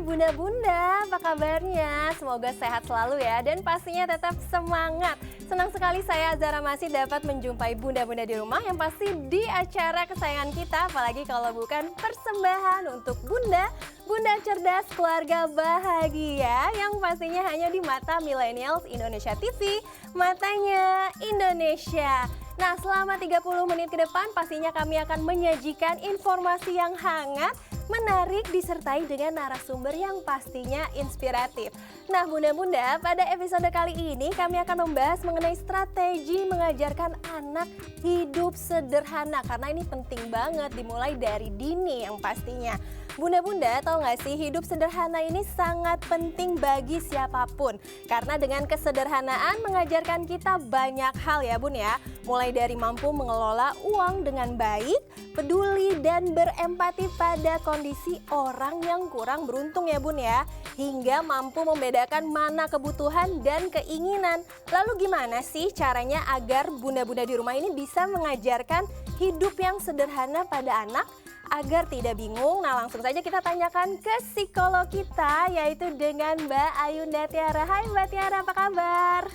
Bunda-bunda, apa kabarnya? Semoga sehat selalu ya dan pastinya tetap semangat. Senang sekali saya Zara masih dapat menjumpai bunda-bunda di rumah yang pasti di acara kesayangan kita, apalagi kalau bukan persembahan untuk bunda, bunda cerdas keluarga bahagia yang pastinya hanya di mata Millennials Indonesia TV, matanya Indonesia. Nah, selama 30 menit ke depan pastinya kami akan menyajikan informasi yang hangat, menarik disertai dengan narasumber yang pastinya inspiratif. Nah, bunda-bunda, pada episode kali ini kami akan membahas mengenai strategi mengajarkan anak hidup sederhana karena ini penting banget dimulai dari dini yang pastinya. Bunda-bunda, tahu nggak sih hidup sederhana ini sangat penting bagi siapapun. Karena dengan kesederhanaan mengajarkan kita banyak hal ya bun ya. Mulai dari mampu mengelola uang dengan baik, peduli dan berempati pada kondisi orang yang kurang beruntung ya bun ya. Hingga mampu membedakan mana kebutuhan dan keinginan. Lalu gimana sih caranya agar bunda-bunda di rumah ini bisa mengajarkan hidup yang sederhana pada anak? Agar tidak bingung, nah langsung saja kita tanyakan ke psikolog kita yaitu dengan Mbak Ayunda Tiara. Hai Mbak Tiara, apa kabar?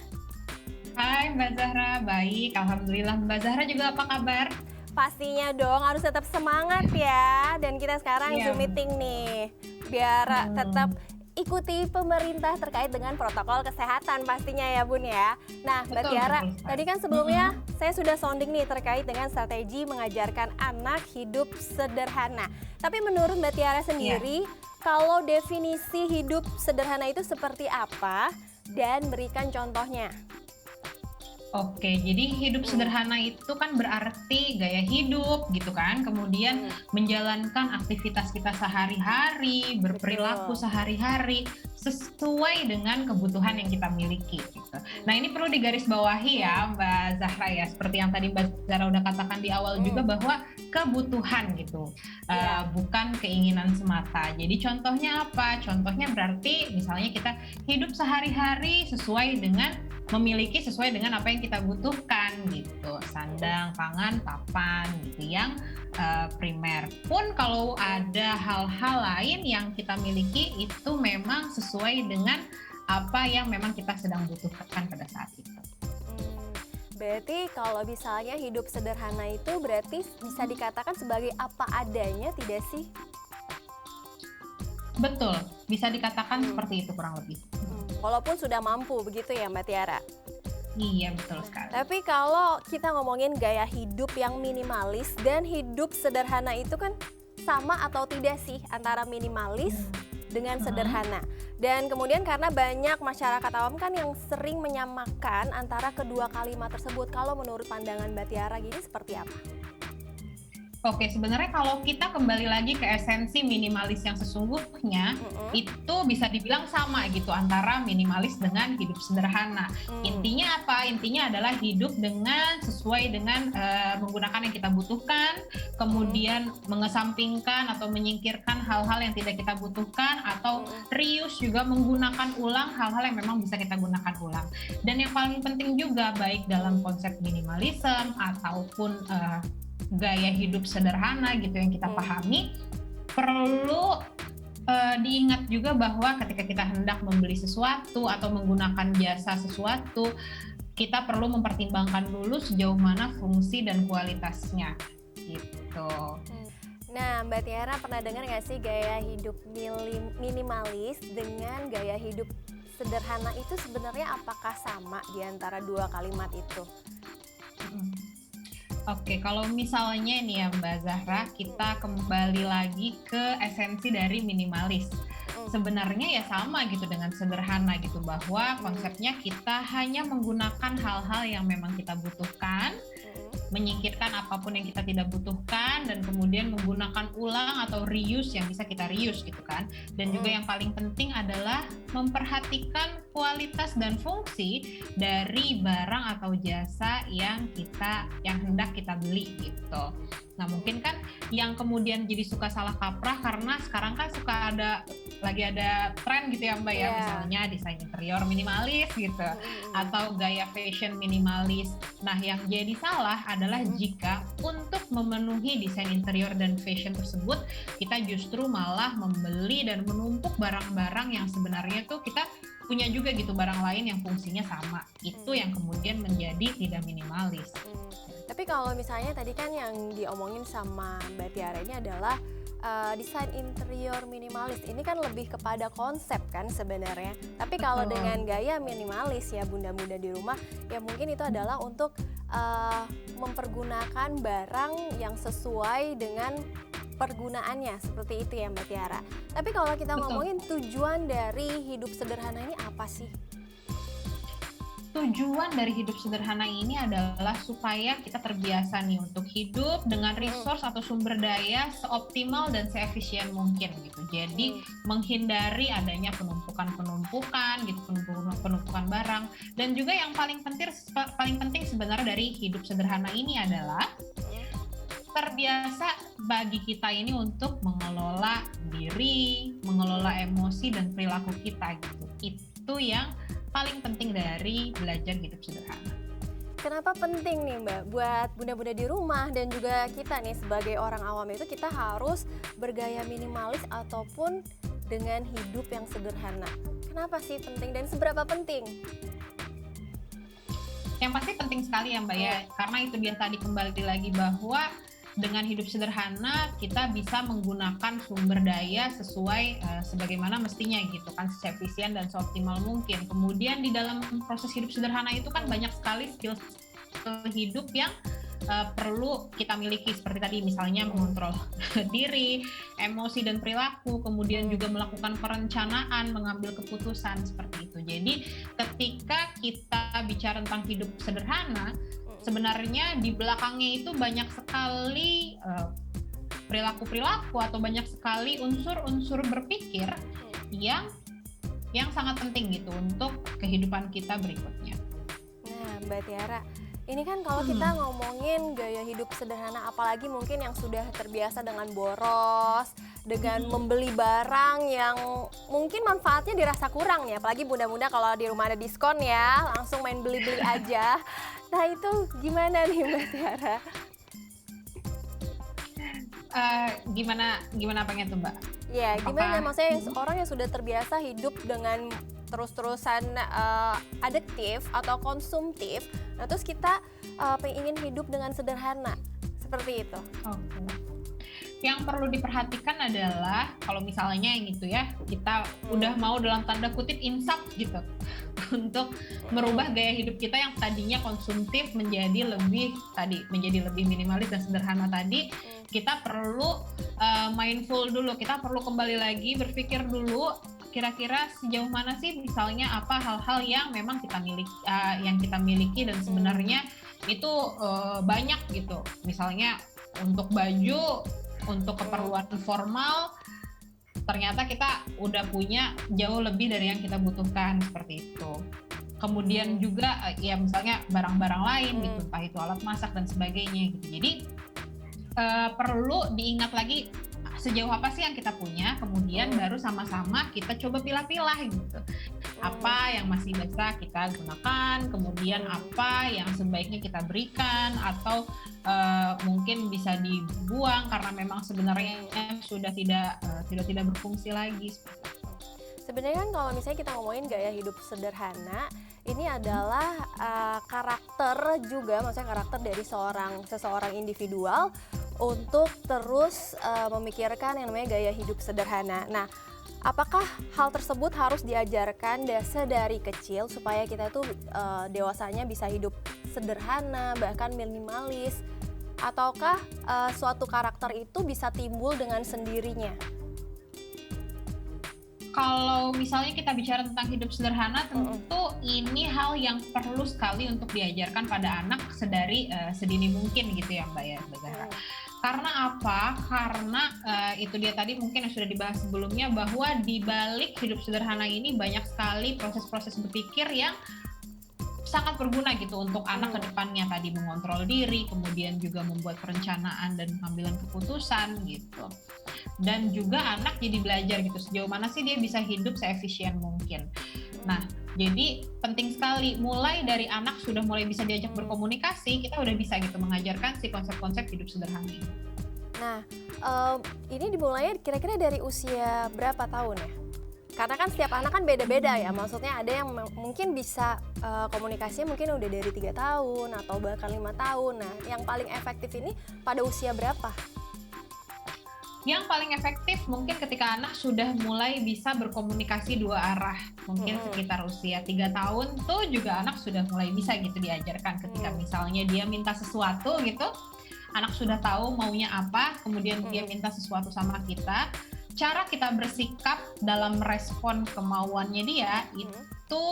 Hai Mbak Zahra, baik. Alhamdulillah. Mbak Zahra juga apa kabar? Pastinya dong, harus tetap semangat ya. Dan kita sekarang Zoom meeting nih, biar tetap ikuti pemerintah terkait dengan protokol kesehatan pastinya ya Bun ya. Nah Mbak Tiara, tadi kan sebelumnya saya sudah sounding nih terkait dengan strategi mengajarkan anak hidup sederhana. Tapi menurut Mbak Tiara sendiri, kalau definisi hidup sederhana itu seperti apa dan berikan contohnya? Oke, jadi hidup sederhana itu kan berarti gaya hidup gitu kan, kemudian menjalankan aktivitas kita sehari-hari, berperilaku sehari-hari sesuai dengan kebutuhan yang kita miliki gitu. Nah ini perlu digarisbawahi ya Mbak Zahra ya, seperti yang tadi Mbak Zahra udah katakan di awal juga bahwa kebutuhan gitu, bukan keinginan semata. Jadi contohnya apa? Contohnya berarti misalnya kita hidup sehari-hari sesuai dengan memiliki sesuai dengan apa yang kita butuhkan gitu, sandang, pangan, papan gitu yang primer. Pun kalau ada hal-hal lain yang kita miliki itu memang sesuai dengan apa yang memang kita sedang butuhkan pada saat itu. Berarti kalau misalnya hidup sederhana itu berarti bisa dikatakan sebagai apa adanya tidak sih? Betul, bisa dikatakan seperti itu kurang lebih. Walaupun sudah mampu begitu ya Mbak Tiara? Iya betul sekali. Tapi kalau kita ngomongin gaya hidup yang minimalis dan hidup sederhana itu kan sama atau tidak sih antara minimalis dengan sederhana? Dan kemudian karena banyak masyarakat awam kan yang sering menyamakan antara kedua kalimat tersebut. Kalau menurut pandangan Mbak Tiara gini seperti apa? Oke, sebenarnya kalau kita kembali lagi ke esensi minimalis yang sesungguhnya, itu bisa dibilang sama gitu antara minimalis dengan hidup sederhana. Intinya apa? Intinya adalah hidup dengan sesuai dengan menggunakan yang kita butuhkan, kemudian mengesampingkan atau menyingkirkan hal-hal yang tidak kita butuhkan, atau reuse juga menggunakan ulang hal-hal yang memang bisa kita gunakan ulang. Dan yang paling penting juga baik dalam konsep minimalism ataupun gaya hidup sederhana gitu yang kita pahami, perlu diingat juga bahwa ketika kita hendak membeli sesuatu atau menggunakan jasa sesuatu, kita perlu mempertimbangkan dulu sejauh mana fungsi dan kualitasnya gitu. Nah Mbak Tiara pernah dengar nggak sih gaya hidup minimalis dengan gaya hidup sederhana itu sebenarnya apakah sama di antara dua kalimat itu? Oke, kalau misalnya nih ya Mbak Zahra, kita kembali lagi ke esensi dari minimalis. Sebenarnya ya sama gitu dengan sederhana gitu, bahwa konsepnya kita hanya menggunakan hal-hal yang memang kita butuhkan, menyingkirkan apapun yang kita tidak butuhkan, dan kemudian menggunakan ulang atau reuse yang bisa kita reuse gitu kan. Dan juga yang paling penting adalah memperhatikan kualitas dan fungsi dari barang atau jasa yang hendak kita beli gitu. Nah mungkin kan yang kemudian jadi suka salah kaprah karena sekarang kan lagi ada tren gitu ya Mbak ya, misalnya desain interior minimalis gitu, atau gaya fashion minimalis. Nah yang jadi salah adalah jika untuk memenuhi desain interior dan fashion tersebut kita justru malah membeli dan menumpuk barang-barang yang sebenarnya tuh kita punya juga gitu barang lain yang fungsinya sama. Itu yang kemudian menjadi tidak minimalis. Tapi kalau misalnya tadi kan yang diomongin sama Mbak Tiara ini adalah desain interior minimalis. Ini kan lebih kepada konsep kan sebenarnya. Tapi kalau dengan gaya minimalis ya bunda-bunda di rumah, ya mungkin itu adalah untuk mempergunakan barang yang sesuai dengan pergunaannya, seperti itu ya Mbak Tiara. Tapi kalau kita ngomongin tujuan dari hidup sederhana ini apa sih? Tujuan dari hidup sederhana ini adalah supaya kita terbiasa nih untuk hidup dengan resource atau sumber daya seoptimal dan seefisien mungkin gitu. Jadi menghindari adanya penumpukan gitu, penumpukan barang. Dan juga yang paling penting sebenarnya dari hidup sederhana ini adalah terbiasa bagi kita ini untuk mengelola diri, mengelola emosi dan perilaku kita gitu. Itu yang paling penting dari belajar hidup sederhana. Kenapa penting nih Mbak buat bunda-bunda di rumah dan juga kita nih sebagai orang awam itu kita harus bergaya minimalis ataupun dengan hidup yang sederhana? Kenapa sih penting dan seberapa penting? Yang pasti penting sekali ya Mbak ya, karena itu dia tadi kembali lagi bahwa dengan hidup sederhana kita bisa menggunakan sumber daya sesuai sebagaimana mestinya gitu kan, seefisien dan seoptimal mungkin. Kemudian di dalam proses hidup sederhana itu kan banyak sekali skill hidup yang perlu kita miliki, seperti tadi misalnya mengontrol diri, emosi dan perilaku, kemudian juga melakukan perencanaan, mengambil keputusan seperti itu. Jadi ketika kita bicara tentang hidup sederhana, sebenarnya di belakangnya itu banyak sekali perilaku-perilaku atau banyak sekali unsur-unsur berpikir yang sangat penting gitu untuk kehidupan kita berikutnya. Nah, Mbak Tiara, ini kan kalau kita ngomongin gaya hidup sederhana, apalagi mungkin yang sudah terbiasa dengan boros, dengan membeli barang yang mungkin manfaatnya dirasa kurang nih, apalagi bunda-bunda kalau di rumah ada diskon ya, langsung main beli-beli aja. Nah itu gimana nih Mbak Tiara? Gimana pengen tuh Mbak? Ya gimana, maksudnya orang yang sudah terbiasa hidup dengan terus-terusan adiktif atau konsumtif, nah terus kita pengen hidup dengan sederhana, seperti itu. Yang perlu diperhatikan adalah kalau misalnya yang itu ya, kita udah mau dalam tanda kutip insaf gitu untuk merubah gaya hidup kita yang tadinya konsumtif menjadi lebih minimalis dan sederhana tadi. Kita perlu mindful dulu, kita perlu kembali lagi berpikir dulu kira-kira sejauh mana sih misalnya apa hal-hal yang memang kita miliki dan sebenarnya itu banyak gitu. Misalnya untuk baju, untuk keperluan formal, ternyata kita udah punya jauh lebih dari yang kita butuhkan, seperti itu. Kemudian juga ya misalnya barang-barang lain gitu, entah itu alat masak dan sebagainya gitu. Jadi perlu diingat lagi sejauh apa sih yang kita punya, kemudian baru sama-sama kita coba pilah-pilah gitu. Apa yang masih bisa kita gunakan, kemudian apa yang sebaiknya kita berikan atau mungkin bisa dibuang karena memang sebenarnya sudah tidak berfungsi lagi. Sebenarnya kan kalau misalnya kita ngomongin gaya hidup sederhana, ini adalah karakter juga, maksudnya karakter dari seseorang individual untuk terus memikirkan yang namanya gaya hidup sederhana. Nah, apakah hal tersebut harus diajarkan sedari kecil supaya kita tuh dewasanya bisa hidup sederhana, bahkan minimalis, ataukah suatu karakter itu bisa timbul dengan sendirinya? Kalau misalnya kita bicara tentang hidup sederhana, tentu ini hal yang perlu sekali untuk diajarkan pada anak sedini mungkin gitu ya Mbak ya, Mbak Zahra. Karena apa? Karena itu dia tadi mungkin yang sudah dibahas sebelumnya, bahwa di balik hidup sederhana ini banyak sekali proses-proses berpikir yang sangat berguna gitu untuk anak ke depannya, tadi mengontrol diri, kemudian juga membuat perencanaan dan pengambilan keputusan gitu. Dan juga anak jadi belajar gitu sejauh mana sih dia bisa hidup seefisien mungkin. Nah, jadi penting sekali mulai dari anak sudah mulai bisa diajak berkomunikasi, kita udah bisa gitu mengajarkan si konsep-konsep hidup sederhana ini. Nah, ini dimulainya kira-kira dari usia berapa tahun ya? Karena kan setiap anak kan beda-beda ya, maksudnya ada yang mungkin bisa komunikasinya mungkin udah dari 3 tahun atau bahkan 5 tahun. Nah, yang paling efektif ini pada usia berapa? Yang paling efektif mungkin ketika anak sudah mulai bisa berkomunikasi dua arah. Mungkin sekitar usia 3 tahun tuh juga anak sudah mulai bisa gitu diajarkan ketika misalnya dia minta sesuatu gitu, anak sudah tahu maunya apa, kemudian dia minta sesuatu sama kita. Cara kita bersikap dalam merespon kemauannya dia itu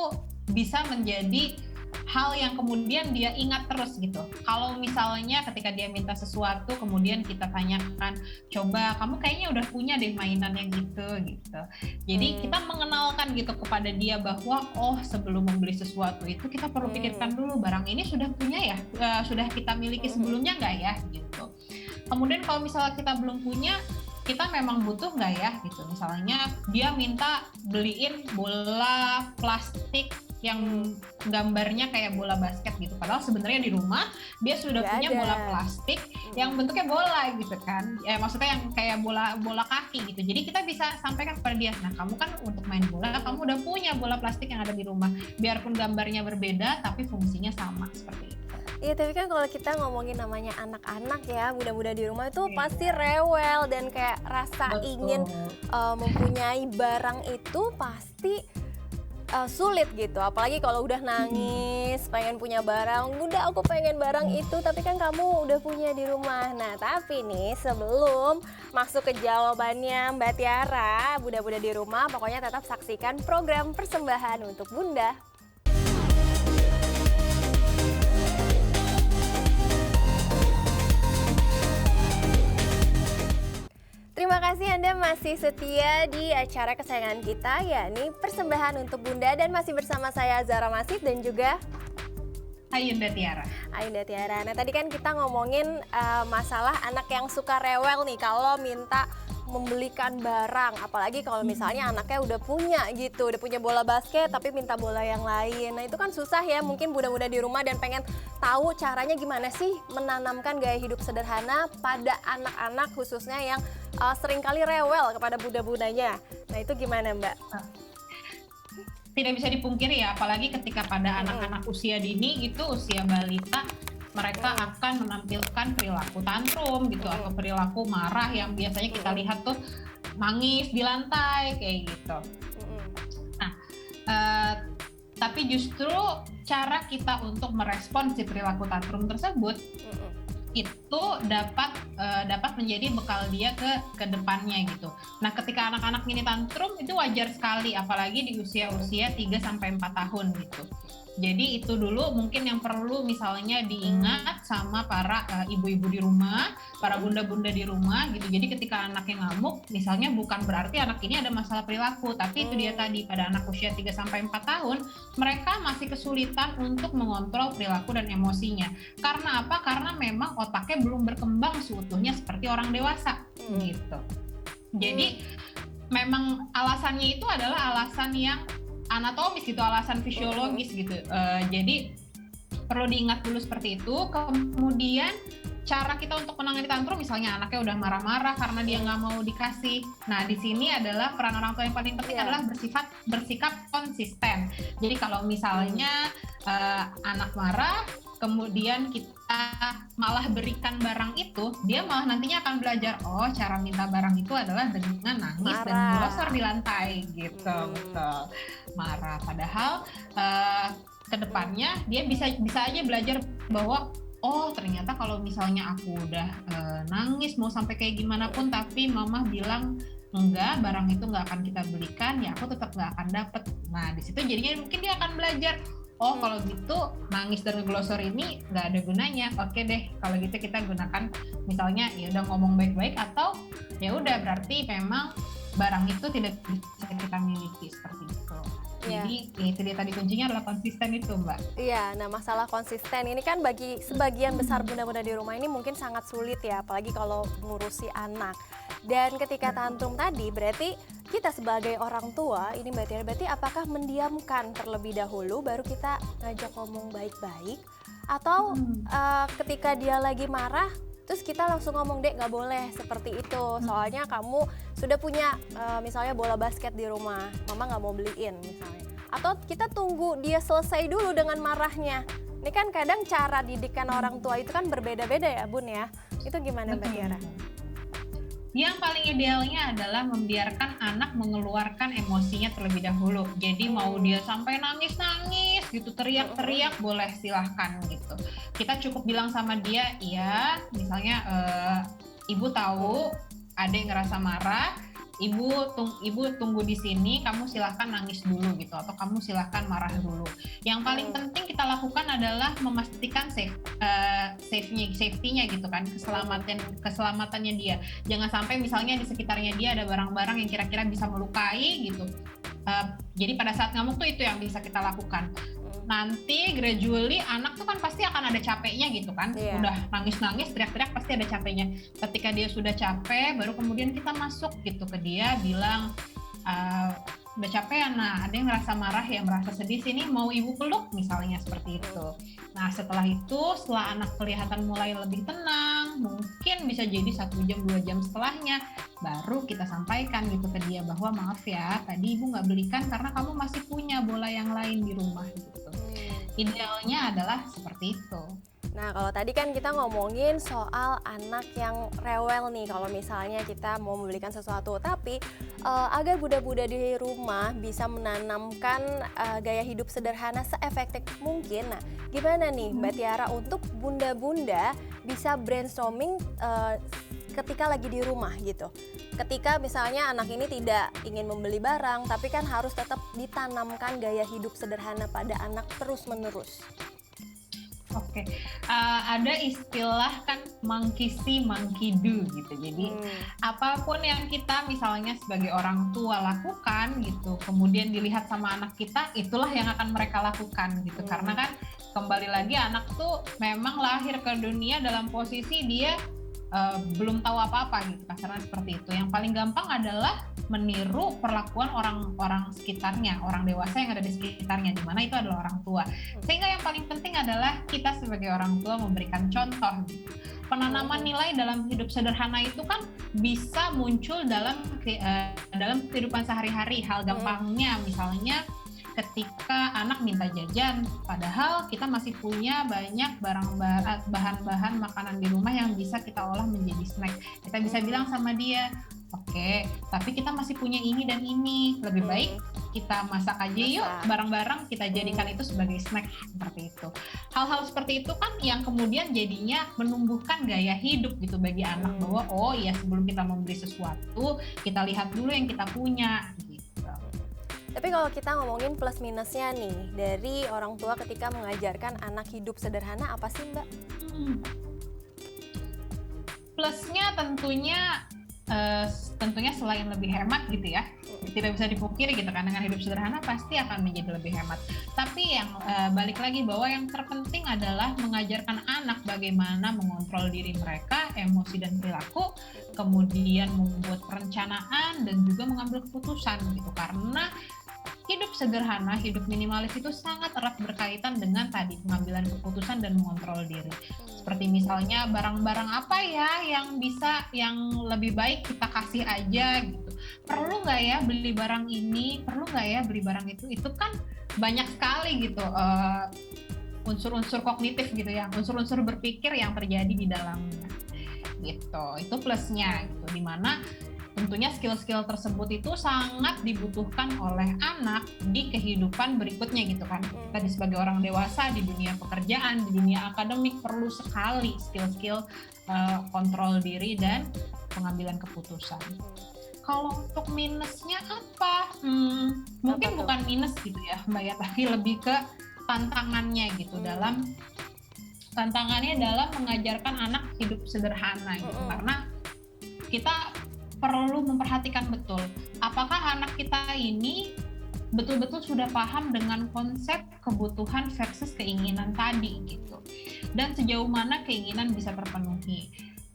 bisa menjadi hal yang kemudian dia ingat terus gitu. Kalau misalnya ketika dia minta sesuatu kemudian kita tanyakan, coba kamu kayaknya udah punya deh mainan yang gitu. Jadi kita mengenalkan gitu kepada dia bahwa oh sebelum membeli sesuatu itu kita perlu pikirkan dulu barang ini sudah punya ya, sudah kita miliki sebelumnya nggak ya gitu. Kemudian kalau misalnya kita belum punya, kita memang butuh nggak ya gitu. Misalnya dia minta beliin bola plastik yang gambarnya kayak bola basket gitu. Padahal sebenarnya di rumah dia sudah punya bola plastik yang bentuknya bola gitu kan. Ya maksudnya yang kayak bola kaki gitu. Jadi kita bisa sampaikan kepada dia, nah kamu kan untuk main bola kamu udah punya bola plastik yang ada di rumah. Biarpun gambarnya berbeda tapi fungsinya sama seperti itu. Iya, tapi kan kalau kita ngomongin namanya anak-anak ya, muda-muda di rumah itu pasti rewel dan kayak rasa ingin mempunyai barang itu pasti sulit gitu. Apalagi kalau udah nangis, pengen punya barang, udah aku pengen barang itu, tapi kan kamu udah punya di rumah. Nah, tapi nih sebelum masuk ke jawabannya Mbak Tiara, Bunda-bunda di rumah, pokoknya tetap saksikan program persembahan untuk Bunda. Terima kasih Anda masih setia di acara kesayangan kita, yakni Persembahan untuk Bunda, dan masih bersama saya Zara Masid dan juga Ayunda Tiara. Ayunda Tiara. Nah, tadi kan kita ngomongin masalah anak yang suka rewel nih kalau minta membelikan barang, apalagi kalau misalnya anaknya udah punya gitu, udah punya bola basket tapi minta bola yang lain. Nah, itu kan susah ya, mungkin bunda-bunda di rumah dan pengen tahu caranya gimana sih menanamkan gaya hidup sederhana pada anak-anak khususnya yang seringkali rewel kepada bunda-bundanya. Nah, itu gimana Mbak? Tidak bisa dipungkiri ya, apalagi ketika pada anak-anak usia dini gitu, usia balita, mereka akan menampilkan perilaku tantrum gitu atau perilaku marah yang biasanya kita lihat tuh nangis di lantai kayak gitu. Nah, tapi justru cara kita untuk merespon si perilaku tantrum tersebut itu dapat menjadi bekal dia ke depannya gitu. Nah, ketika anak-anak ini tantrum itu wajar sekali, apalagi di usia-usia 3-4 tahun gitu. Jadi itu dulu mungkin yang perlu misalnya diingat sama para ibu-ibu di rumah, para bunda-bunda di rumah gitu. Jadi ketika anaknya ngamuk, misalnya bukan berarti anak ini ada masalah perilaku, tapi itu dia tadi pada anak usia 3-4 tahun, mereka masih kesulitan untuk mengontrol perilaku dan emosinya. Karena apa? Karena memang otaknya belum berkembang seutuhnya seperti orang dewasa gitu. Jadi memang alasannya itu adalah alasan yang anatomis gitu, alasan fisiologis gitu. Jadi perlu diingat dulu seperti itu. Kemudian cara kita untuk menangani tantrum, misalnya anaknya udah marah-marah karena dia nggak mau dikasih. Nah, di sini adalah peran orang tua yang paling penting adalah bersikap konsisten. Jadi kalau misalnya anak marah, kemudian kita malah berikan barang itu, dia malah nantinya akan belajar, oh cara minta barang itu adalah dengan nangis dan ngelosor di lantai gitu. Betul, marah. Padahal kedepannya dia bisa aja belajar bahwa oh ternyata kalau misalnya aku udah nangis mau sampai kayak gimana pun tapi mama bilang enggak, barang itu nggak akan kita belikan, ya aku tetap nggak akan dapet. Nah di situ jadinya mungkin dia akan belajar, oh kalau gitu nangis dan ngeglosor ini nggak ada gunanya. Oke deh, kalau gitu kita gunakan misalnya ya udah ngomong baik-baik, atau ya udah berarti memang barang itu tidak bisa kita miliki seperti itu. Iya Jadi itu dia tadi kuncinya adalah konsisten itu, Mbak. Iya, nah masalah konsisten ini kan bagi sebagian besar bunda-bunda di rumah ini mungkin sangat sulit ya, apalagi kalau ngurusi anak. Dan ketika tantrum tadi, berarti kita sebagai orang tua ini Mbak Tiara, berarti apakah mendiamkan terlebih dahulu baru kita ngajak ngomong baik-baik, atau ketika dia lagi marah terus kita langsung ngomong, Dek nggak boleh seperti itu, soalnya kamu sudah punya misalnya bola basket di rumah, mama nggak mau beliin misalnya. Atau kita tunggu dia selesai dulu dengan marahnya. Ini kan kadang cara didikan orang tua itu kan berbeda-beda ya Bun ya. Itu gimana Mbak Tiara? Yang paling idealnya adalah membiarkan anak mengeluarkan emosinya terlebih dahulu. Jadi mau dia sampai nangis-nangis gitu, teriak-teriak, boleh silahkan gitu. Kita cukup bilang sama dia, iya, misalnya ibu tahu adek ngerasa marah, ibu tunggu di sini, kamu silahkan nangis dulu gitu, atau kamu silahkan marah dulu. Yang paling penting kita lakukan adalah memastikan safety-nya gitu kan, keselamatannya dia. Jangan sampai misalnya di sekitarnya dia ada barang-barang yang kira-kira bisa melukai gitu. Jadi pada saat ngamuk tuh itu yang bisa kita lakukan. Nanti gradually anak tuh kan pasti akan ada capeknya gitu kan, udah nangis-nangis, teriak-teriak pasti ada capeknya. Ketika dia sudah capek, baru kemudian kita masuk gitu ke dia, bilang udah capek ya, nah ada yang merasa marah ya, merasa sedih, sini mau ibu peluk misalnya, seperti itu. Nah setelah itu, setelah anak kelihatan mulai lebih tenang, mungkin bisa jadi 1 jam 2 jam setelahnya, baru kita sampaikan gitu ke dia bahwa maaf ya, tadi ibu nggak belikan karena kamu masih punya bola yang lain di rumah gitu. Idealnya adalah seperti itu. Nah kalau tadi kan kita ngomongin soal anak yang rewel nih kalau misalnya kita mau membelikan sesuatu, tapi agar bunda-bunda di rumah bisa menanamkan gaya hidup sederhana seefektif mungkin. Nah gimana nih Mbak Tiara untuk bunda-bunda bisa brainstorming ketika lagi di rumah gitu. Ketika misalnya anak ini tidak ingin membeli barang, tapi kan harus tetap ditanamkan gaya hidup sederhana pada anak terus-menerus. Oke, ada istilah kan monkey see, monkey do gitu. Jadi apapun yang kita misalnya sebagai orang tua lakukan gitu, kemudian dilihat sama anak kita, itulah yang akan mereka lakukan gitu. Karena kan kembali lagi anak tuh memang lahir ke dunia dalam posisi dia belum tahu apa-apa gitu, kasarnya seperti itu. Yang paling gampang adalah meniru perlakuan orang-orang sekitarnya, orang dewasa yang ada di sekitarnya, di mana itu adalah orang tua. Sehingga yang paling penting adalah kita sebagai orang tua memberikan contoh gitu. Penanaman nilai dalam hidup sederhana itu kan bisa muncul dalam kehidupan sehari-hari. Hal gampangnya misalnya ketika anak minta jajan, padahal kita masih punya banyak bahan-bahan makanan di rumah yang bisa kita olah menjadi snack. Kita bisa bilang sama dia, oke, tapi kita masih punya ini dan ini, lebih baik kita masak aja yuk bareng-bareng, kita jadikan itu sebagai snack, seperti itu. Hal-hal seperti itu kan yang kemudian jadinya menumbuhkan gaya hidup gitu bagi anak, bahwa oh iya, sebelum kita membeli sesuatu, kita lihat dulu yang kita punya. Tapi kalau kita ngomongin plus minusnya nih dari orang tua ketika mengajarkan anak hidup sederhana, apa sih Mbak? Plusnya tentunya selain lebih hemat gitu ya, tidak bisa dipungkiri gitu kan, dengan hidup sederhana pasti akan menjadi lebih hemat. Tapi yang balik lagi bahwa yang terpenting adalah mengajarkan anak bagaimana mengontrol diri mereka, emosi dan perilaku, kemudian membuat perencanaan dan juga mengambil keputusan gitu. Karena hidup sederhana, hidup minimalis itu sangat erat berkaitan dengan tadi pengambilan keputusan dan mengontrol diri. Seperti misalnya barang-barang apa ya yang lebih baik kita kasih aja gitu. Perlu nggak ya beli barang ini? Perlu nggak ya beli barang itu? Itu kan banyak sekali gitu unsur-unsur kognitif gitu ya, unsur-unsur berpikir yang terjadi di dalamnya. Gitu. Itu plusnya gitu, dimana tentunya skill-skill tersebut itu sangat dibutuhkan oleh anak di kehidupan berikutnya gitu kan. Tadi sebagai orang dewasa di dunia pekerjaan, di dunia akademik perlu sekali skill-skill kontrol diri dan pengambilan keputusan. Kalau untuk minusnya apa? Mungkin bukan minus gitu ya Mbak ya, tapi lebih ke tantangannya gitu tantangannya dalam mengajarkan anak hidup sederhana gitu. Karena kita perlu memperhatikan betul apakah anak kita ini betul-betul sudah paham dengan konsep kebutuhan versus keinginan tadi gitu. Dan sejauh mana keinginan bisa terpenuhi.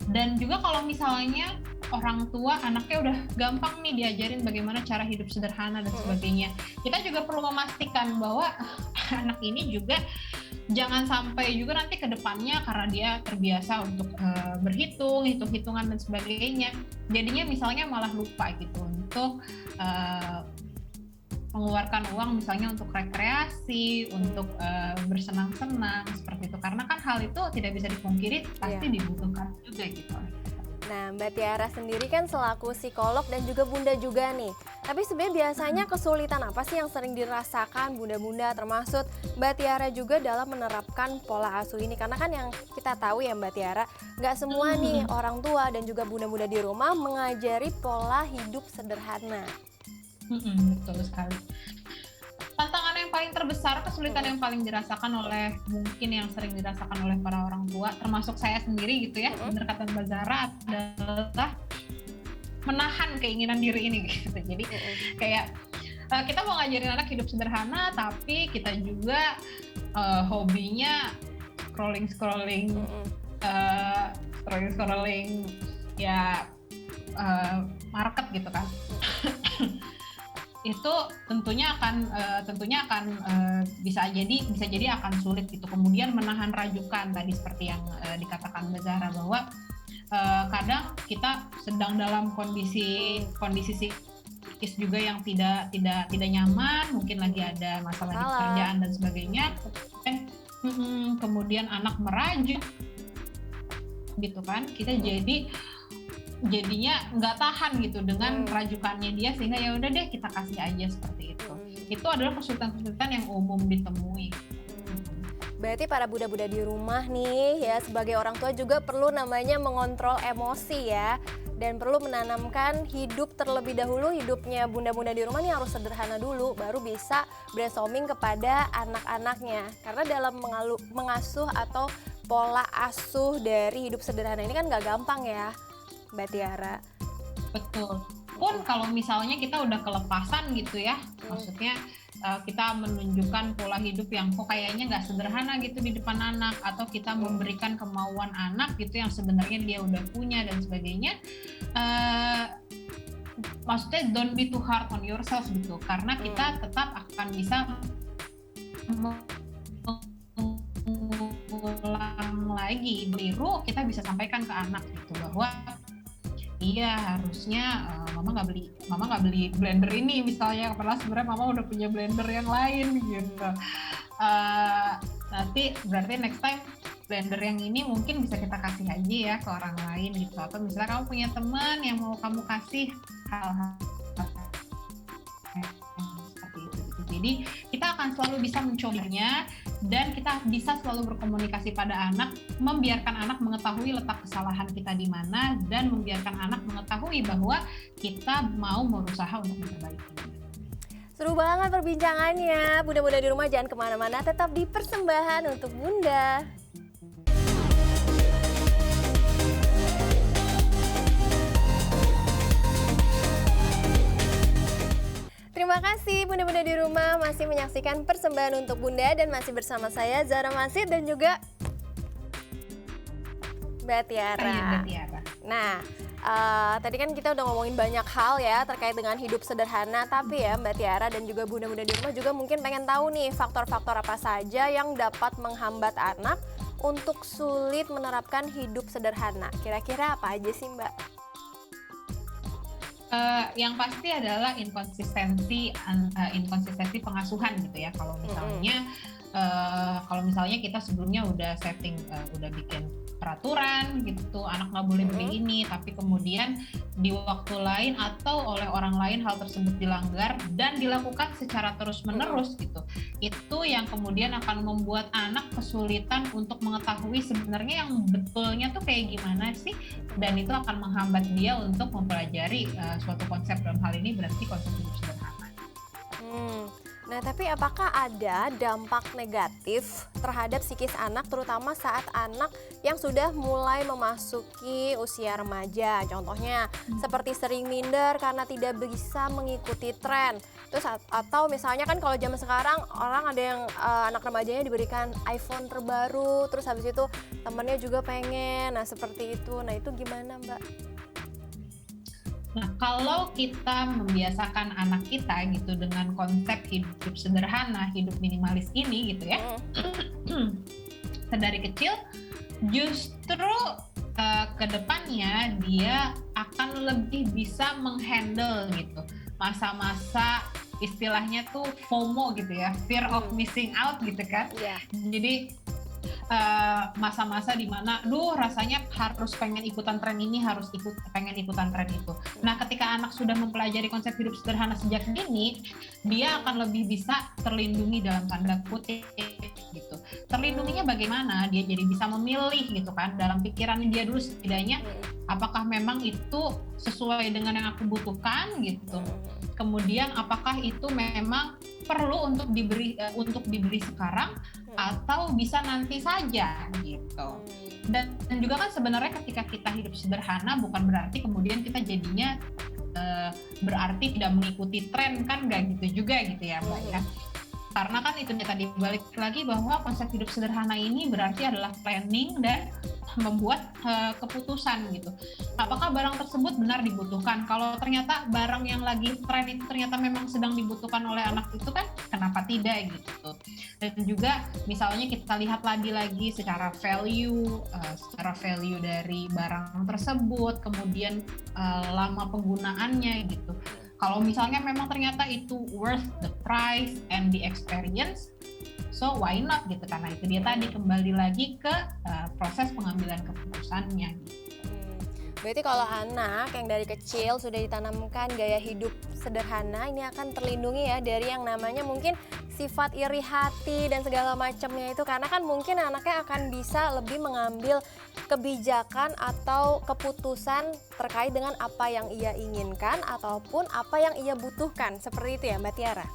Dan juga kalau misalnya orang tua anaknya udah gampang nih diajarin bagaimana cara hidup sederhana dan sebagainya, kita juga perlu memastikan bahwa anak ini juga jangan sampai juga nanti ke depannya karena dia terbiasa untuk berhitung, hitung-hitungan dan sebagainya, jadinya misalnya malah lupa gitu untuk mengeluarkan uang misalnya untuk rekreasi, untuk bersenang-senang seperti itu. Karena kan hal itu tidak bisa dipungkiri pasti dibutuhkan juga gitu. Nah, Mbak Tiara sendiri kan selaku psikolog dan juga bunda juga nih. Tapi sebenarnya biasanya kesulitan apa sih yang sering dirasakan bunda-bunda, termasuk Mbak Tiara juga dalam menerapkan pola asuh ini? Karena kan yang kita tahu ya Mbak Tiara, nggak semua nih orang tua dan juga bunda-bunda di rumah mengajari pola hidup sederhana. Betul sekali. Tantangan yang paling terbesar, kesulitan yang paling dirasakan oleh, mungkin yang sering dirasakan oleh para orang tua, termasuk saya sendiri gitu ya, benar kata Mbak Zara, adalah menahan keinginan diri ini gitu. Jadi kayak kita mau ngajarin anak hidup sederhana, tapi kita juga hobinya scrolling ya market gitu kan. Itu tentunya akan bisa jadi akan sulit gitu. Kemudian menahan rajukan tadi seperti yang dikatakan Mbak Zahra, bahwa kadang kita sedang dalam kondisi psikis juga yang tidak nyaman, mungkin lagi ada masalah di pekerjaan dan sebagainya, kemudian anak merajuk gitu kan, kita jadinya nggak tahan gitu dengan rajukannya dia, sehingga ya udah deh kita kasih aja seperti itu. Itu adalah kesulitan-kesulitan yang umum ditemui. Berarti para bunda-bunda di rumah nih ya, sebagai orang tua juga perlu namanya mengontrol emosi ya, dan perlu menanamkan hidup terlebih dahulu. Hidupnya bunda-bunda di rumah nih harus sederhana dulu, baru bisa brainstorming kepada anak-anaknya. Karena dalam mengasuh atau pola asuh dari hidup sederhana ini kan nggak gampang ya Mbak Tiara. Betul. Pun kalau misalnya kita udah kelepasan gitu ya, maksudnya kita menunjukkan pola hidup yang kok kayaknya nggak sederhana gitu di depan anak, atau kita memberikan kemauan anak gitu yang sebenarnya dia udah punya dan sebagainya, maksudnya don't be too hard on yourself gitu, karena kita tetap akan bisa mengulang lagi biru, kita bisa sampaikan ke anak gitu bahwa iya harusnya mama nggak beli blender ini misalnya, padahal sebenarnya mama udah punya blender yang lain gitu. Nanti berarti next time blender yang ini mungkin bisa kita kasih aja ya ke orang lain gitu, atau misalnya kamu punya teman yang mau kamu kasih hal-hal seperti itu gitu. Jadi kita akan selalu bisa mencobanya, dan kita bisa selalu berkomunikasi pada anak, membiarkan anak mengetahui letak kesalahan kita di mana, dan membiarkan anak mengetahui bahwa kita mau berusaha untuk memperbaiki. Seru banget perbincangannya. Bunda-bunda di rumah jangan kemana-mana, tetap di Persembahan untuk Bunda. Terima kasih bunda-bunda di rumah masih menyaksikan Persembahan untuk Bunda, dan masih bersama saya Zahra Masid dan juga Mbak Tiara. Nah, tadi kan kita udah ngomongin banyak hal ya terkait dengan hidup sederhana, tapi ya Mbak Tiara dan juga bunda-bunda di rumah juga mungkin pengen tahu nih faktor-faktor apa saja yang dapat menghambat anak untuk sulit menerapkan hidup sederhana. Kira-kira apa aja sih Mbak? Yang pasti adalah inkonsistensi pengasuhan gitu ya. Kalau misalnya kita sebelumnya udah setting, udah bikin peraturan gitu, anak nggak boleh beli ini, tapi kemudian di waktu lain atau oleh orang lain hal tersebut dilanggar dan dilakukan secara terus-menerus gitu, itu yang kemudian akan membuat anak kesulitan untuk mengetahui sebenarnya yang betulnya tuh kayak gimana sih, dan itu akan menghambat dia untuk mempelajari suatu konsep. Dalam hal ini berarti konsep hidup sederhana. Nah, tapi apakah ada dampak negatif terhadap psikis anak, terutama saat anak yang sudah mulai memasuki usia remaja? Contohnya seperti sering minder karena tidak bisa mengikuti tren. Terus atau misalnya kan kalau zaman sekarang orang ada yang anak remajanya diberikan iPhone terbaru, terus habis itu temennya juga pengen, nah seperti itu. Nah itu gimana Mbak? Nah, kalau kita membiasakan anak kita gitu dengan konsep hidup sederhana, hidup minimalis ini gitu ya, dari kecil justru ke depannya dia akan lebih bisa menghandle gitu masa-masa istilahnya tuh FOMO gitu ya, fear of missing out gitu kan. Yeah. Jadi masa-masa dimana, rasanya harus pengen ikutan tren ini, pengen ikutan tren itu. Nah, ketika anak sudah mempelajari konsep hidup sederhana sejak dini, dia akan lebih bisa terlindungi dalam tanda kutip gitu. Terlindunginya bagaimana? Dia jadi bisa memilih gitu kan, dalam pikiran dia dulu setidaknya, apakah memang itu sesuai dengan yang aku butuhkan gitu. Kemudian apakah itu memang perlu untuk dibeli sekarang atau bisa nanti saja gitu. Dan juga kan sebenarnya ketika kita hidup sederhana bukan berarti kemudian kita jadinya berarti tidak mengikuti tren, kan nggak gitu juga gitu ya Mbak ya. Karena kan itu tadi balik lagi bahwa konsep hidup sederhana ini berarti adalah planning dan membuat keputusan gitu. Apakah barang tersebut benar dibutuhkan? Kalau ternyata barang yang lagi tren itu ternyata memang sedang dibutuhkan oleh anak itu kan, kenapa tidak gitu. Dan juga misalnya kita lihat lagi secara value dari barang tersebut, kemudian lama penggunaannya gitu. Kalau misalnya memang ternyata itu worth the price and the experience, so why not gitu, karena itu dia tadi kembali lagi ke proses pengambilan keputusannya. Berarti kalau anak yang dari kecil sudah ditanamkan gaya hidup sederhana, ini akan terlindungi ya dari yang namanya mungkin sifat iri hati dan segala macamnya itu, karena kan mungkin anaknya akan bisa lebih mengambil kebijakan atau keputusan terkait dengan apa yang ia inginkan ataupun apa yang ia butuhkan, seperti itu ya Mbak Tiara?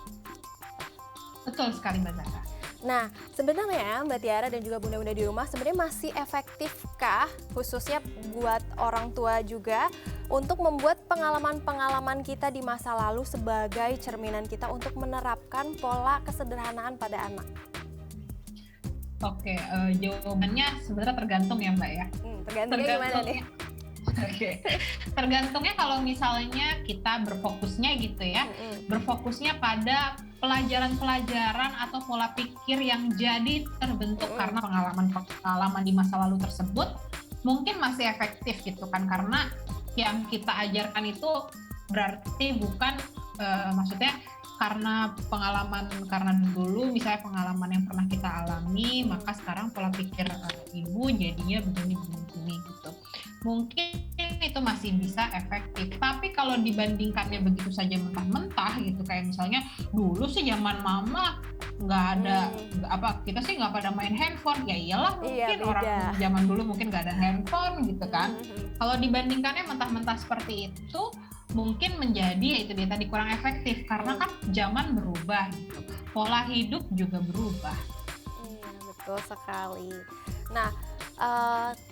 Betul sekali Mbak Zara. Nah, sebenarnya Mbak Tiara dan juga bunda-bunda di rumah sebenarnya masih efektifkah, khususnya buat orang tua juga, untuk membuat pengalaman-pengalaman kita di masa lalu sebagai cerminan kita untuk menerapkan pola kesederhanaan pada anak? Oke, jawabannya sebenarnya tergantung ya Mbak ya. Tergantungnya gimana nih? Oke. Tergantungnya kalau misalnya kita berfokusnya gitu ya, berfokusnya pada pelajaran-pelajaran atau pola pikir yang jadi terbentuk karena pengalaman di masa lalu tersebut, mungkin masih efektif gitu kan, karena yang kita ajarkan itu berarti bukan maksudnya karena dulu misalnya pengalaman yang pernah kita alami, maka sekarang pola pikir ibu jadinya begini gitu. Mungkin itu masih bisa efektif, tapi kalau dibandingkannya begitu saja mentah-mentah gitu, kayak misalnya dulu sih zaman mama nggak ada kita sih nggak pada main handphone, ya iyalah mungkin orang zaman dulu mungkin nggak ada handphone gitu kan. Kalau dibandingkannya mentah-mentah seperti itu, mungkin menjadi itu dia tadi kurang efektif, karena kan zaman berubah gitu, pola hidup juga berubah. Betul sekali. Nah,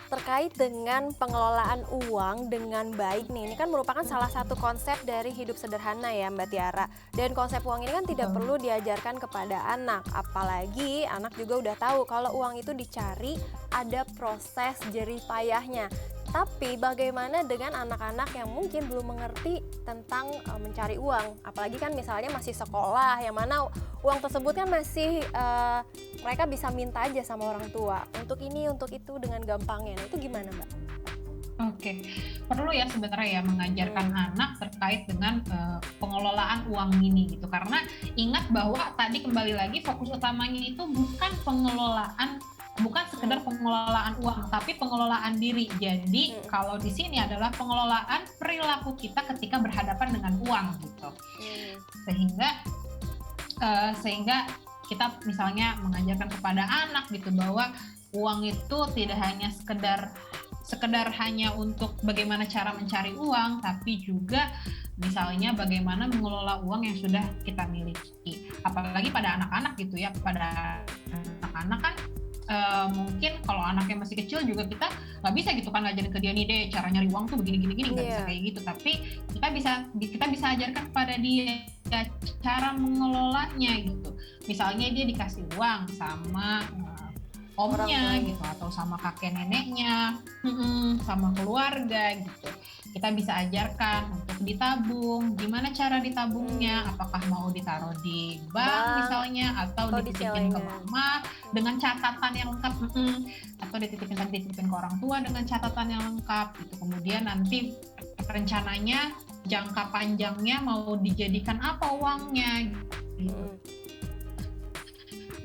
terkait dengan pengelolaan uang dengan baik nih, ini kan merupakan salah satu konsep dari hidup sederhana ya Mbak Tiara. Dan konsep uang ini kan tidak perlu diajarkan kepada anak, apalagi anak juga udah tahu kalau uang itu dicari ada proses jerih payahnya. Tapi bagaimana dengan anak-anak yang mungkin belum mengerti tentang mencari uang, apalagi kan misalnya masih sekolah, yang mana uang tersebut kan masih mereka bisa minta aja sama orang tua untuk ini untuk itu dengan gampangnya. Nah, itu gimana Mbak? Oke, perlu ya sebenarnya ya mengajarkan anak terkait dengan pengelolaan uang ini gitu, karena ingat bahwa tadi kembali lagi fokus utamanya itu bukan sekedar pengelolaan uang, tapi pengelolaan diri. Jadi kalau di sini adalah pengelolaan perilaku kita ketika berhadapan dengan uang gitu. Sehingga kita misalnya mengajarkan kepada anak gitu bahwa uang itu tidak hanya sekedar hanya untuk bagaimana cara mencari uang, tapi juga misalnya bagaimana mengelola uang yang sudah kita miliki. Apalagi pada anak-anak gitu ya, pada anak-anak kan mungkin kalau anaknya masih kecil juga kita nggak bisa gitu kan ngajarin ke dia nih deh cara nyari uang tuh begini nggak bisa kayak gitu, tapi kita bisa ajarkan kepada dia ya cara mengelolanya gitu. Misalnya dia dikasih uang sama omnya gitu, atau sama kakek neneknya, sama keluarga gitu. Kita bisa ajarkan untuk ditabung. Gimana cara ditabungnya? Apakah mau ditaruh di bank misalnya, atau dititipin ke mama dengan catatan yang lengkap, atau dititipin ke orang tua dengan catatan yang lengkap gitu. Kemudian nanti rencananya jangka panjangnya mau dijadikan apa uangnya gitu.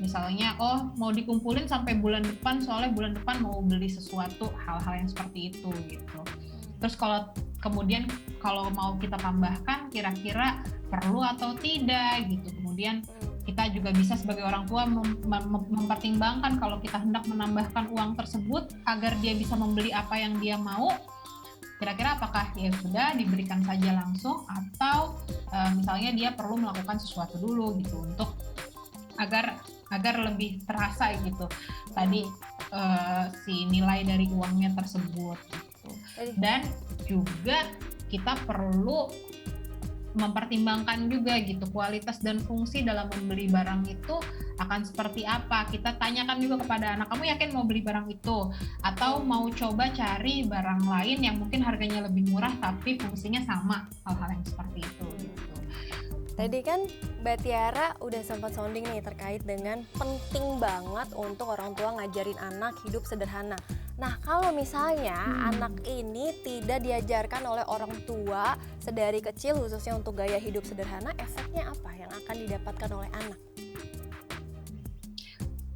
Misalnya, mau dikumpulin sampai bulan depan, soalnya bulan depan mau beli sesuatu, hal-hal yang seperti itu gitu. Terus kemudian kalau mau kita tambahkan kira-kira perlu atau tidak gitu. Kemudian kita juga bisa sebagai orang tua mempertimbangkan kalau kita hendak menambahkan uang tersebut agar dia bisa membeli apa yang dia mau, kira-kira apakah ya sudah diberikan saja langsung, atau misalnya dia perlu melakukan sesuatu dulu gitu untuk agar lebih terasa gitu tadi si nilai dari uangnya tersebut gitu. Dan juga kita perlu mempertimbangkan juga gitu kualitas dan fungsi dalam membeli barang itu akan seperti apa. Kita tanyakan juga kepada anak, kamu yakin mau beli barang itu, atau mau coba cari barang lain yang mungkin harganya lebih murah tapi fungsinya sama, hal-hal yang seperti itu gitu. Tadi kan Mbak Tiara udah sempat sounding nih terkait dengan penting banget untuk orang tua ngajarin anak hidup sederhana. Nah, kalau misalnya anak ini tidak diajarkan oleh orang tua sedari kecil khususnya untuk gaya hidup sederhana, efeknya apa yang akan didapatkan oleh anak?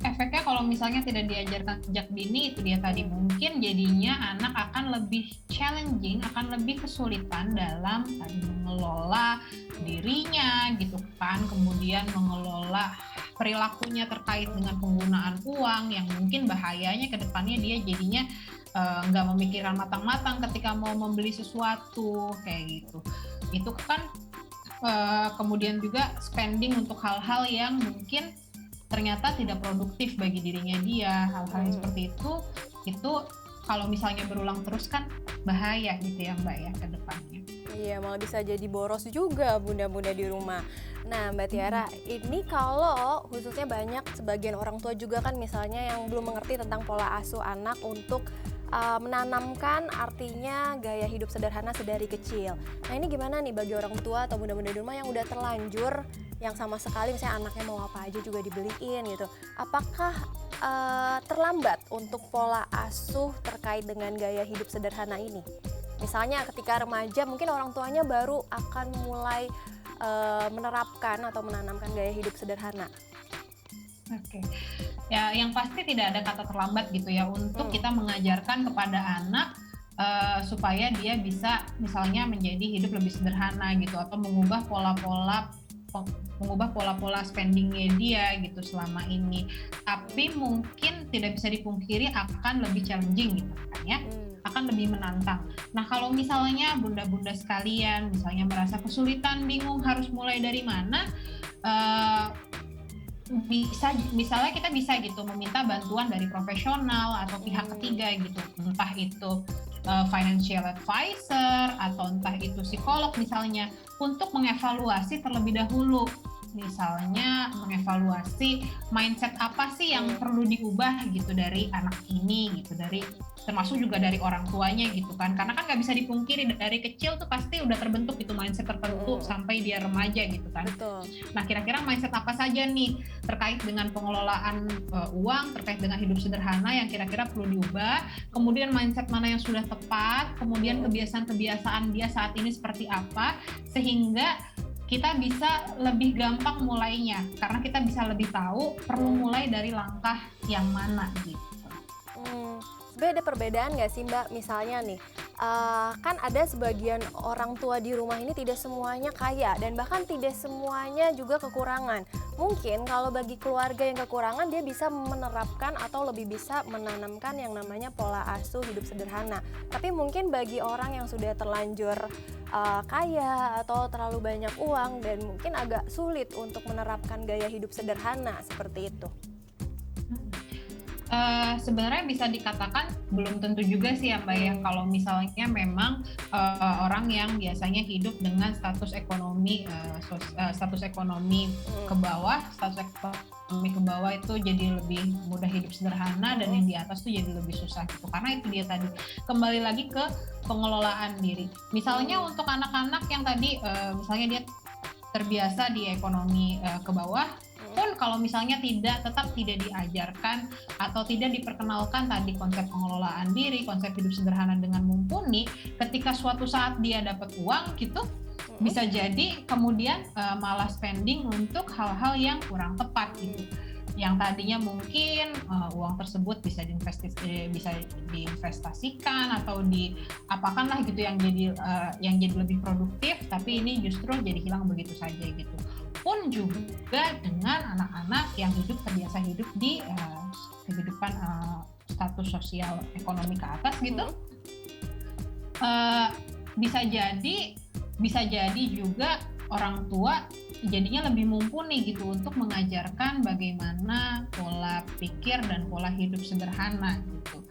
Efeknya kalau misalnya tidak diajarkan sejak dini, itu dia tadi, mungkin jadinya anak akan lebih challenging, akan lebih kesulitan dalam mengelola dirinya gitu kan, kemudian mengelola perilakunya terkait dengan penggunaan uang yang mungkin bahayanya ke depannya dia jadinya nggak memikirkan matang-matang ketika mau membeli sesuatu kayak gitu. Itu kan kemudian juga spending untuk hal-hal yang mungkin ternyata tidak produktif bagi dirinya dia. Hal-hal yang seperti itu kalau misalnya berulang terus kan bahaya gitu ya Mbak ya ke depannya. Iya, malah bisa jadi boros juga bunda-bunda di rumah. Nah Mbak Tiara, ini kalau khususnya banyak sebagian orang tua juga kan misalnya yang belum mengerti tentang pola asuh anak untuk menanamkan artinya gaya hidup sederhana sedari kecil. Nah ini gimana nih bagi orang tua atau bunda-bunda di rumah yang udah terlanjur, yang sama sekali misalnya anaknya mau apa aja juga dibeliin gitu. Apakah terlambat untuk pola asuh terkait dengan gaya hidup sederhana ini? Misalnya ketika remaja mungkin orang tuanya baru akan mulai menerapkan atau menanamkan gaya hidup sederhana. Oke. Ya, yang pasti tidak ada kata terlambat gitu ya untuk kita mengajarkan kepada anak supaya dia bisa misalnya menjadi hidup lebih sederhana gitu, atau mengubah pola-pola spendingnya dia gitu selama ini. Tapi mungkin tidak bisa dipungkiri akan lebih challenging gitu kan ya, akan lebih menantang. Nah kalau misalnya bunda-bunda sekalian misalnya merasa kesulitan, bingung harus mulai dari mana, misalnya kita bisa gitu meminta bantuan dari profesional atau pihak ketiga gitu, entah itu financial advisor atau entah itu psikolog misalnya, untuk mengevaluasi terlebih dahulu. Misalnya mengevaluasi mindset apa sih yang perlu diubah gitu dari anak ini gitu, dari termasuk juga dari orang tuanya gitu kan, karena kan nggak bisa dipungkiri dari kecil tuh pasti udah terbentuk itu mindset tertentu sampai dia remaja gitu kan. Betul. Nah kira-kira mindset apa saja nih terkait dengan pengelolaan uang, terkait dengan hidup sederhana yang kira-kira perlu diubah, kemudian mindset mana yang sudah tepat, kemudian kebiasaan-kebiasaan dia saat ini seperti apa, sehingga kita bisa lebih gampang mulainya, karena kita bisa lebih tahu perlu mulai dari langkah yang mana gitu. Sebenarnya ada perbedaan nggak sih Mbak? Misalnya nih, kan ada sebagian orang tua di rumah ini tidak semuanya kaya dan bahkan tidak semuanya juga kekurangan. Mungkin kalau bagi keluarga yang kekurangan dia bisa menerapkan atau lebih bisa menanamkan yang namanya pola asuh hidup sederhana. Tapi mungkin bagi orang yang sudah terlanjur kaya atau terlalu banyak uang dan mungkin agak sulit untuk menerapkan gaya hidup sederhana seperti itu. Sebenarnya bisa dikatakan belum tentu juga sih ya Mbak ya, kalau misalnya memang orang yang biasanya hidup dengan status ekonomi ke bawah, status ekonomi ke bawah itu jadi lebih mudah hidup sederhana, dan yang di atas tuh jadi lebih susah gitu. Karena itu dia tadi, kembali lagi ke pengelolaan diri. Misalnya untuk anak-anak yang tadi misalnya dia terbiasa di ekonomi ke bawah, pun kalau misalnya tetap tidak diajarkan atau tidak diperkenalkan tadi konsep pengelolaan diri, konsep hidup sederhana dengan mumpuni, ketika suatu saat dia dapat uang gitu, bisa jadi kemudian malah spending untuk hal-hal yang kurang tepat gitu. Yang tadinya mungkin uang tersebut bisa diinvestasikan atau diapakan lah gitu, yang jadi lebih produktif, tapi ini justru jadi hilang begitu saja gitu. Pun juga dengan anak-anak yang terbiasa hidup di kehidupan status sosial ekonomi ke atas gitu, bisa jadi juga orang tua jadinya lebih mumpuni gitu untuk mengajarkan bagaimana pola pikir dan pola hidup sederhana gitu.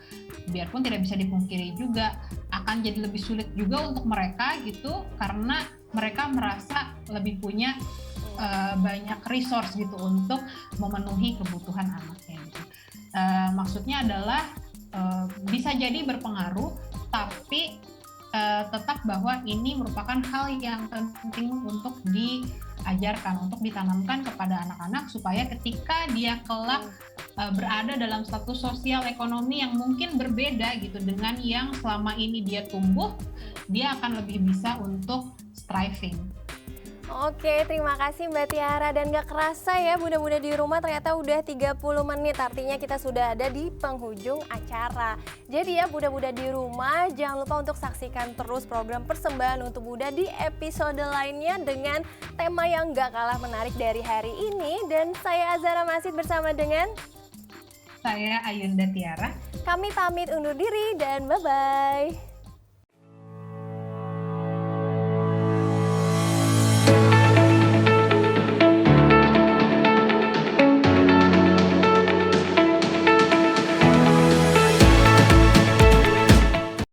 Biarpun tidak bisa dipungkiri juga akan jadi lebih sulit juga untuk mereka gitu, karena mereka merasa lebih punya banyak resource gitu untuk memenuhi kebutuhan anaknya gitu. Maksudnya adalah bisa jadi berpengaruh, tapi tetap bahwa ini merupakan hal yang penting untuk diajarkan, untuk ditanamkan kepada anak-anak, supaya ketika dia kelak berada dalam status sosial ekonomi yang mungkin berbeda gitu dengan yang selama ini dia tumbuh, dia akan lebih bisa untuk striving. Oke, terima kasih Mbak Tiara. Dan gak kerasa ya bunda-bunda di rumah ternyata udah 30 menit. Artinya kita sudah ada di penghujung acara. Jadi ya bunda-bunda di rumah jangan lupa untuk saksikan terus program persembahan untuk Bunda di episode lainnya dengan tema yang gak kalah menarik dari hari ini. Dan saya Azhara Masid bersama dengan saya Ayunda Tiara. Kami pamit undur diri dan bye-bye.